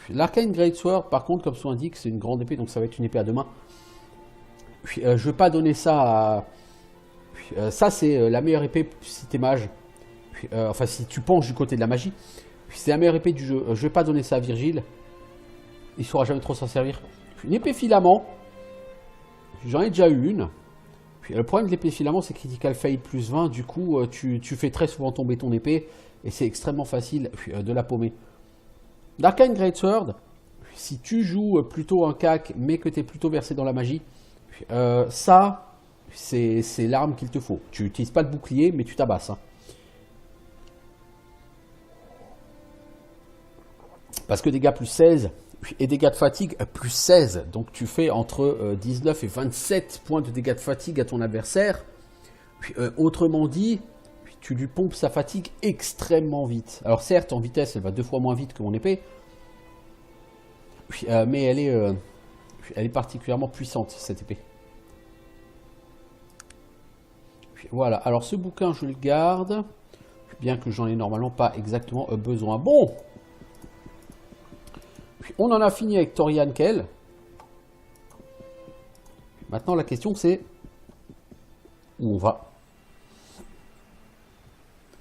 L'Arcane Greatsword, par contre, comme son indique, c'est une grande épée. Donc, ça va être une épée à deux mains. Je ne vais pas donner ça à... ça, c'est la meilleure épée si t'es mage. Enfin, si tu penches du côté de la magie. C'est la meilleure épée du jeu. Je ne vais pas donner ça à Virgile. Il ne saura jamais trop s'en servir. Une épée filament. J'en ai déjà eu une. Le problème de l'épée filament, c'est critical fail plus 20. Du coup, tu fais très souvent tomber ton épée. Et c'est extrêmement facile de la paumer. L'Arcane Greatsword, si tu joues plutôt un cac, mais que tu es plutôt versé dans la magie, ça, c'est l'arme qu'il te faut. Tu n'utilises pas de bouclier, mais tu tabasses. Hein. Parce que dégâts plus 16 et dégâts de fatigue plus 16. Donc tu fais entre 19 et 27 points de dégâts de fatigue à ton adversaire. Autrement dit, tu lui pompes sa fatigue extrêmement vite. Alors certes, en vitesse, elle va 2 fois moins vite que mon épée. Mais elle est particulièrement puissante, cette épée. Voilà, alors ce bouquin, je le garde. Bien que j'en ai normalement pas exactement besoin. Bon, on en a fini avec Torian Kell. Maintenant, la question, c'est où on va?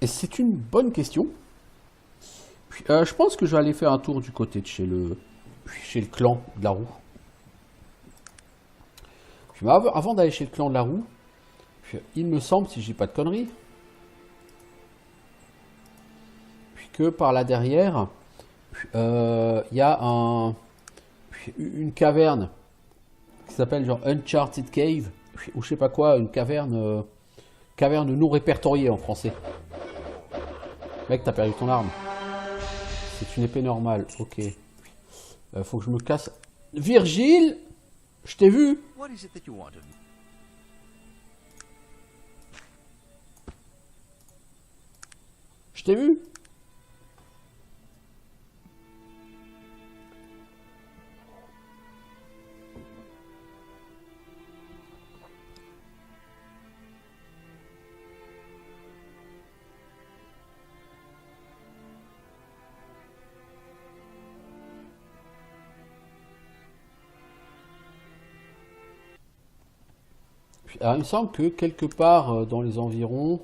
Et c'est une bonne question. Je pense que je vais aller faire un tour du côté de chez le clan de la roue. Avant d'aller chez le clan de la roue, il me semble, si je dis pas de conneries, que par là derrière, il y a une caverne qui s'appelle genre Uncharted Cave, ou je sais pas quoi, une caverne non répertoriée en français. Mec, t'as perdu ton arme. C'est une épée normale, ok. Faut que je me casse. Virgile, je t'ai vu. Je t'ai vu. Alors, il me semble que quelque part dans les environs,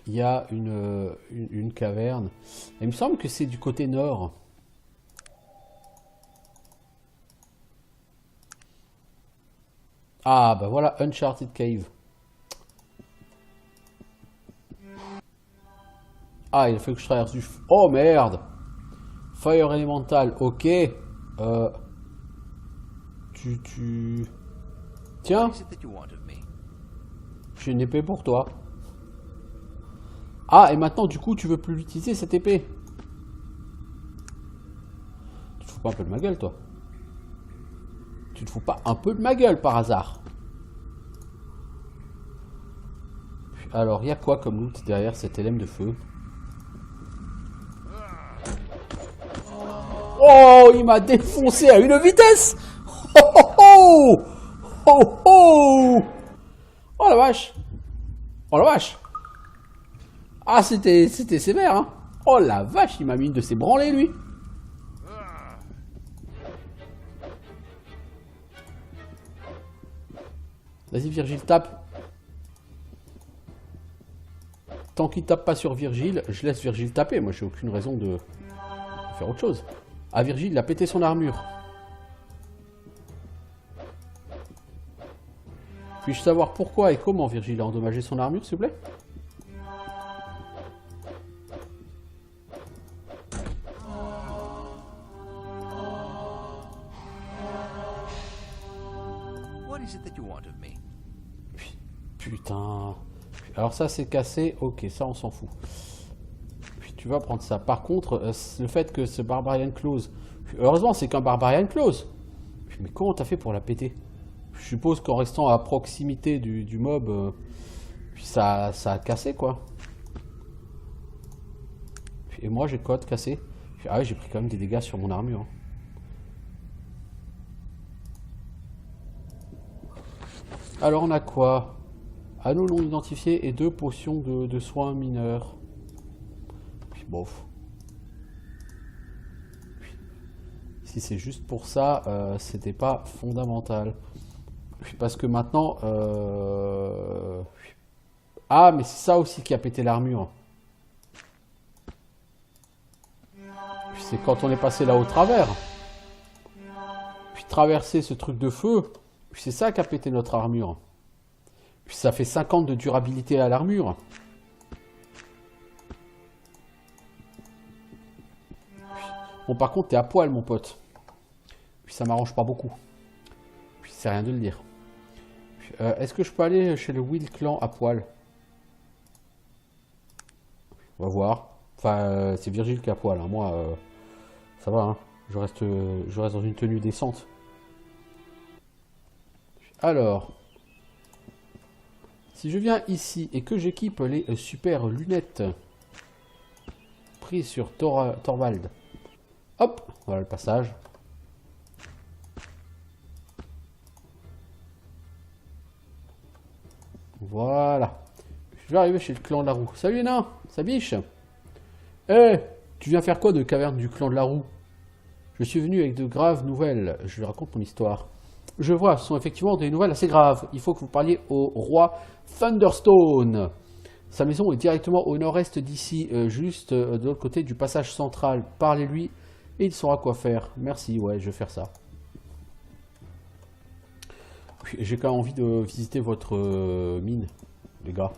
il y a une caverne. Et il me semble que c'est du côté nord. Ah, bah voilà, Uncharted Cave. Ah, il a fallu que je traverse du... Oh, merde! Fire Elemental, ok. Tiens, What is it that you want of me? j'ai une épée pour toi. Ah, et maintenant, du coup, tu veux plus l'utiliser, cette épée. Tu te fous pas un peu de ma gueule, toi? Tu te fous pas un peu de ma gueule, par hasard? Alors, il y a quoi comme loot derrière cette LM de feu? Oh, il m'a défoncé à une vitesse! Oh, oh, oh! Oh, oh! Oh la vache! Oh la vache! Ah, c'était sévère, hein? Oh la vache, il m'a mis une de ses branlées, lui! Vas-y, Virgile, tape. Tant qu'il tape pas sur Virgile, je laisse Virgile taper. Moi, j'ai aucune raison de faire autre chose. Ah, Virgile, il a pété son armure. Puis-je savoir pourquoi et comment Virgile a endommagé son armure, s'il vous plaît? What is it that you want of me? Putain. Alors ça, c'est cassé. Ok, ça, on s'en fout. Puis tu vas prendre ça. Par contre, le fait que ce Barbarian Clause... Heureusement, c'est qu'un Barbarian Clause. Mais comment t'as fait pour la péter? Je suppose qu'en restant à proximité du mob, ça a cassé, quoi. Et moi, j'ai quoi de cassé? Ah ouais, j'ai pris quand même des dégâts sur mon armure. Alors, on a quoi? Anneau non identifié et 2 potions de soins mineurs. Puis bof. Si c'est juste pour ça, c'était pas fondamental. Parce que maintenant... Ah, mais c'est ça aussi qui a pété l'armure. C'est quand on est passé là au travers. Puis traverser ce truc de feu. Puis c'est ça qui a pété notre armure. Puis ça fait 50 de durabilité à l'armure. Bon, par contre, t'es à poil, mon pote. Puis ça m'arrange pas beaucoup. Puis c'est rien de le dire. Est-ce que je peux aller chez le Will Clan à poil? On va voir. Enfin, c'est Virgile qui est à poil. Hein. Moi, ça va. Hein. Je reste dans une tenue décente. Alors, si je viens ici et que j'équipe les super lunettes prises sur Torvald, hop, voilà le passage. Voilà. Je vais arriver chez le clan de la roue. Salut nain, ça biche. Eh, tu viens faire quoi de caverne du clan de la roue? Je suis venu avec de graves nouvelles. Je lui raconte mon histoire. Je vois, ce sont effectivement des nouvelles assez graves. Il faut que vous parliez au roi Thunderstone. Sa maison est directement au nord-est d'ici, juste de l'autre côté du passage central. Parlez-lui et il saura quoi faire. Merci, ouais, je vais faire ça. J'ai quand même envie de visiter votre mine, les gars.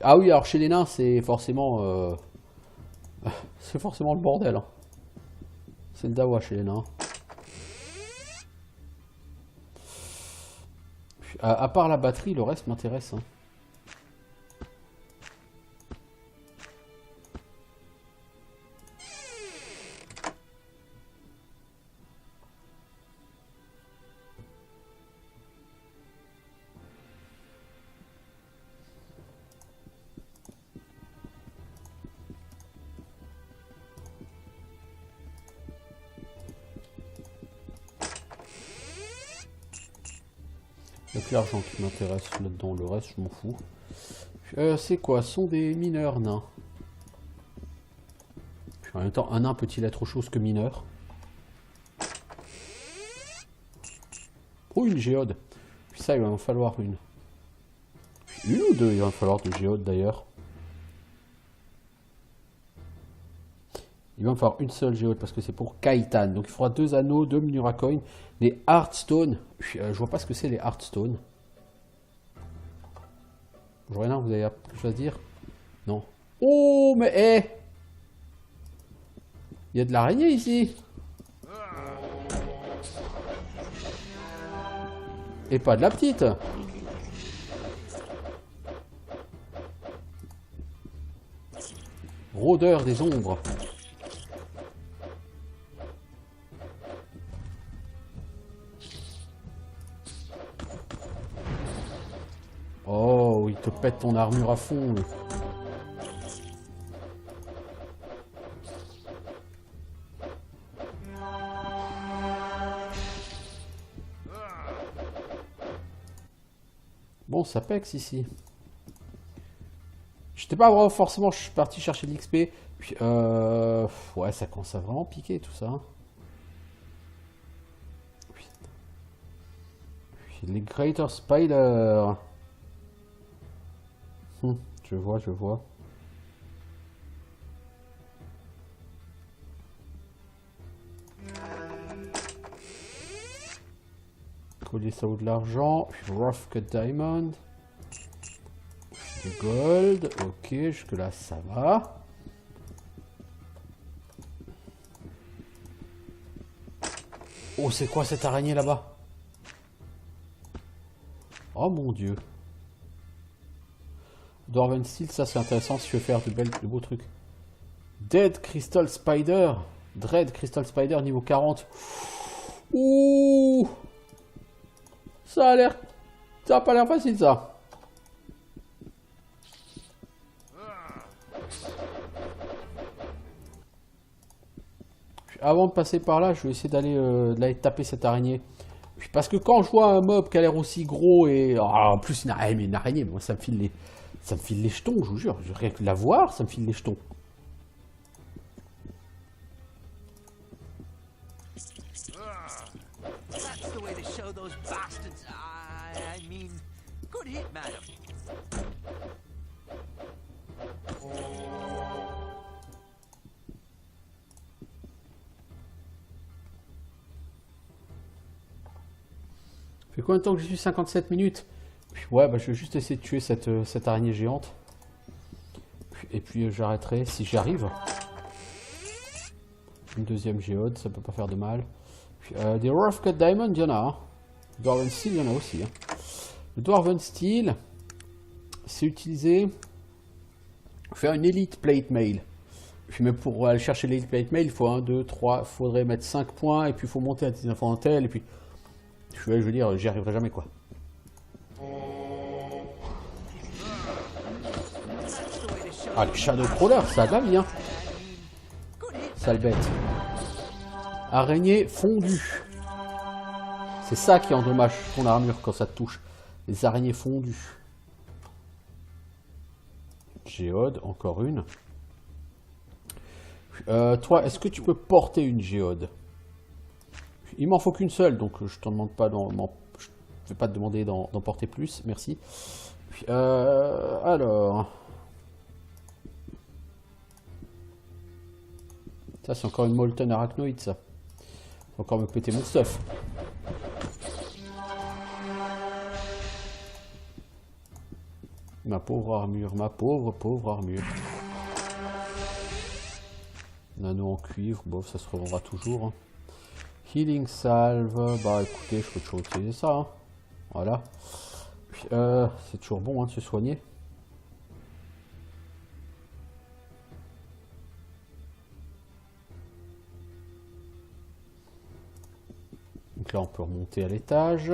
Ah oui, alors chez les nains, c'est forcément... c'est forcément le bordel. Hein. C'est le dawa chez les nains. À part la batterie, le reste m'intéresse. Hein. Il n'y a que l'argent qui m'intéresse là-dedans, le reste je m'en fous. C'est quoi? Ce sont des mineurs nains. En même temps, un nain peut-il être autre chose que mineur? Oh, une géode. Puis ça, il va en falloir une. Une ou deux, il va en falloir de géodes d'ailleurs. Il va me falloir une seule géode parce que c'est pour Kaitan. Donc il faudra 2 anneaux, 2 Minuracoin, les Heartstone. Je vois pas ce que c'est les Heartstone. Bonjour Hénin, vous avez quelque chose à dire? Non. Oh mais Il y a de l'araignée ici. Et pas de la petite. Rôdeur des ombres. Oh, il te pète ton armure à fond. Bon, ça pexe ici. J'étais pas vraiment forcément parti chercher de l'XP. Puis, ouais, ça commence à vraiment piquer tout ça. Puis, les Greater Spider. Je vois, je vois. Collier ça ou de l'argent. Rough Cut Diamond. Du gold. Ok, jusque là ça va. Oh, c'est quoi cette araignée là-bas? Oh mon dieu. Dwarven Steel, ça c'est intéressant si je veux faire de beaux trucs. Dead Crystal Spider. Dread Crystal Spider niveau 40. Ouh. Ça a l'air... Ça a pas l'air facile ça. Avant de passer par là, je vais essayer d'aller taper cette araignée. Parce que quand je vois un mob qui a l'air aussi gros et... Ah, en plus une araignée, moi ça me file les jetons, je vous jure. Rien que la voir, ça me file les jetons. Ça fait combien de temps que je suis? 57 minutes. Puis, ouais, bah, je vais juste essayer de tuer cette araignée géante. Et puis j'arrêterai si j'y arrive. Une deuxième géode, ça peut pas faire de mal. Puis, des Rough Cut Diamond, il y en a. Hein. Dwarven Steel, il y en a aussi. Hein. Le Dwarven Steel, c'est utilisé pour faire une Elite Plate Mail. Puis, mais pour aller chercher l'Elite Plate Mail, il faut 1, 2, 3, il faudrait mettre 5 points. Et puis il faut monter à 19 infantel. Et puis, je veux dire, j'y arriverai jamais quoi. Ah, les Shadow Crawlers, ça a de la vie, hein. Sale bête. Araignée fondue. C'est ça qui endommage ton armure quand ça te touche. Les araignées fondues. Géode, encore une. Toi, est-ce que tu peux porter une géode? Il m'en faut qu'une seule, donc je t'en demande pas je vais pas te demander d'en porter plus, merci. Puis, alors... Ça, c'est encore une Molten Arachnoid, ça. Faut encore me péter mon stuff. Ma pauvre armure, ma pauvre armure. Nano en cuivre, bof, ça se revendra toujours. Hein. Healing salve, bah écoutez, je peux toujours utiliser ça. Hein. Voilà. C'est toujours bon hein, de se soigner. Donc là, on peut remonter à l'étage.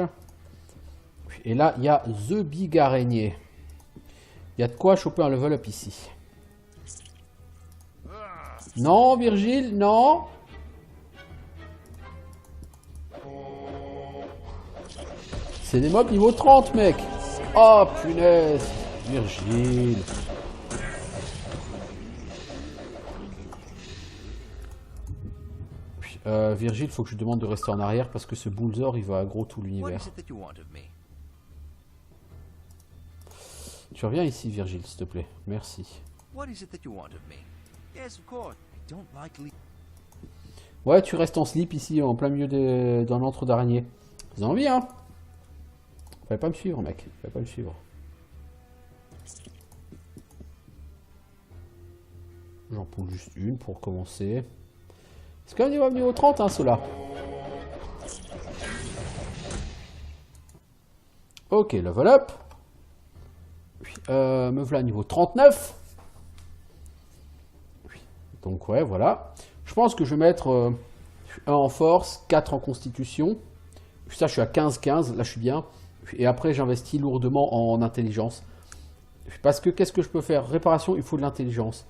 Et là, il y a The Big Araignée. Il y a de quoi choper un level up ici. Non, Virgile, non. C'est des mobs niveau 30, mec. Oh, punaise. Virgile. Virgile, faut que je lui demande de rester en arrière parce que ce Bullzor, il va aggro tout l'univers. Tu reviens ici, Virgile, s'il te plaît. Merci. Ouais, tu restes en slip ici, en plein milieu d'un antre d'araignée. Vous avez envie, hein? Fallait pas me suivre, mec. Fallait pas me suivre. J'en poule juste une pour commencer. C'est quand même niveau 30, hein, ceux-là. Ok, level up. Me voilà niveau 39. Donc ouais, voilà. Je pense que je vais mettre 1 en force, 4 en constitution. Ça, je suis à 15-15, là je suis bien. Et après, j'investis lourdement en intelligence. Parce que qu'est-ce que je peux faire? Réparation, il faut de l'intelligence.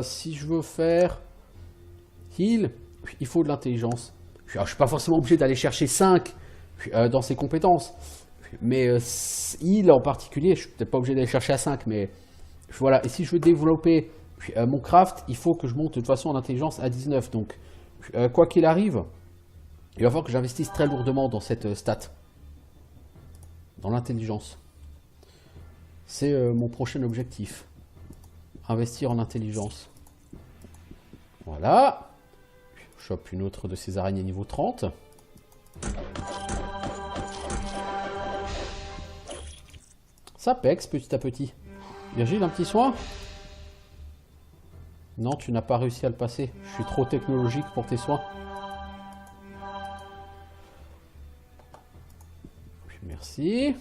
Si je veux faire heal, il faut de l'intelligence. Je ne suis pas forcément obligé d'aller chercher 5 dans ses compétences. Mais heal en particulier, je suis peut-être pas obligé d'aller chercher à 5. Mais voilà, et si je veux développer mon craft, il faut que je monte de toute façon en intelligence à 19. Donc, quoi qu'il arrive, il va falloir que j'investisse très lourdement dans cette stat. Dans l'intelligence. C'est mon prochain objectif. Investir en intelligence. Voilà. Je chope une autre de ces araignées niveau 30. Ça pexe petit à petit. Virgile, un petit soin? Non, tu n'as pas réussi à le passer. Je suis trop technologique pour tes soins. Merci.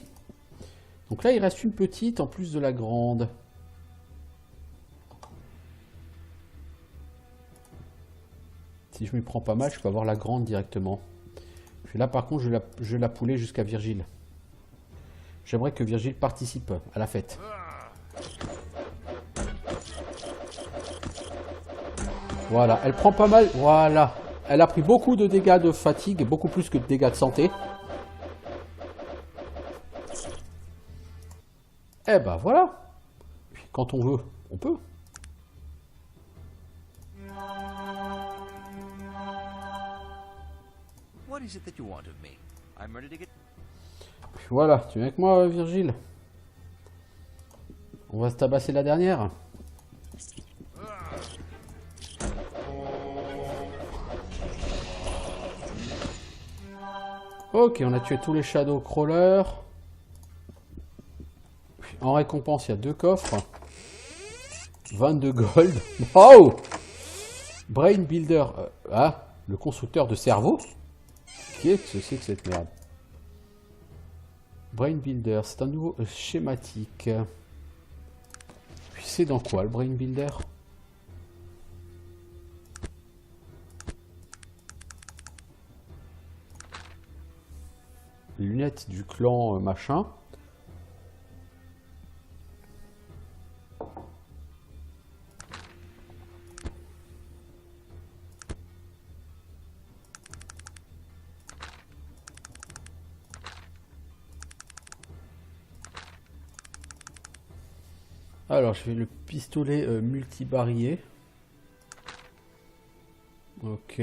Donc là, il reste une petite en plus de la grande. Si je m'y prends pas mal, je peux avoir la grande directement. Puis là, par contre, je vais la pouler jusqu'à Virgile. J'aimerais que Virgile participe à la fête. Voilà, elle prend pas mal. Voilà. Elle a pris beaucoup de dégâts de fatigue, beaucoup plus que de dégâts de santé. Eh ben voilà. Quand on veut, on peut. What is it that you want of me? I'm ready to get... Voilà, tu viens avec moi, Virgile? On va se tabasser la dernière. Ok, on a tué tous les shadow crawlers. En récompense, il y a 2 coffres. 22 gold. Oh! Brain Builder. Ah, le constructeur de cerveau? Qu'est-ce que c'est que cette merde? Brain Builder, c'est un nouveau schématique. C'est dans quoi le Brain Builder? Lunettes du clan machin. Alors, je fais le pistolet multibarillet. Ok.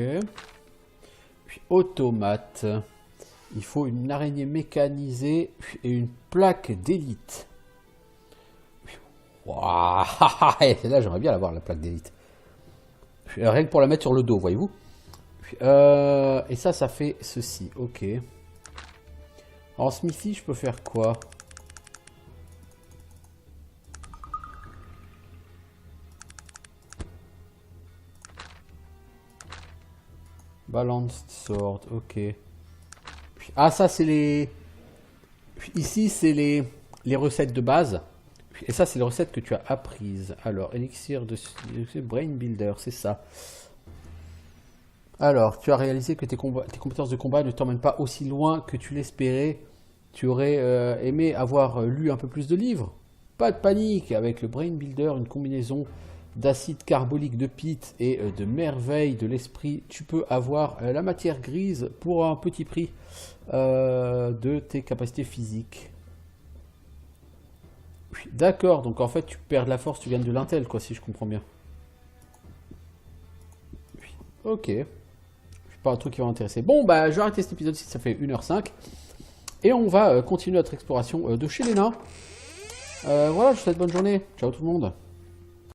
Puis automate. Il faut une araignée mécanisée et une plaque d'élite. Waouh. Là, j'aimerais bien l'avoir, la plaque d'élite. Rien que pour la mettre sur le dos, voyez-vous. Et ça fait ceci. Ok. En smithy, je peux faire quoi? Balanced sword, ok. Ah, ça, c'est les... Ici, c'est les recettes de base. Et ça, c'est les recettes que tu as apprises. Alors, élixir de Brain Builder, c'est ça. Alors, tu as réalisé que tes compétences de combat ne t'emmènent pas aussi loin que tu l'espérais. Tu aurais aimé avoir lu un peu plus de livres. Pas de panique, avec le Brain Builder, une combinaison d'acide carbolique de pit et de merveille de l'esprit, tu peux avoir la matière grise pour un petit prix de tes capacités physiques. D'accord, donc en fait tu perds de la force, tu gagnes de l'intel, quoi, si je comprends bien. Ok. C'est pas un truc qui va m'intéresser. Bon, bah je vais arrêter cet épisode ici, ça fait 1h05. Et on va continuer notre exploration de chez les nains. Voilà, je vous souhaite bonne journée. Ciao tout le monde.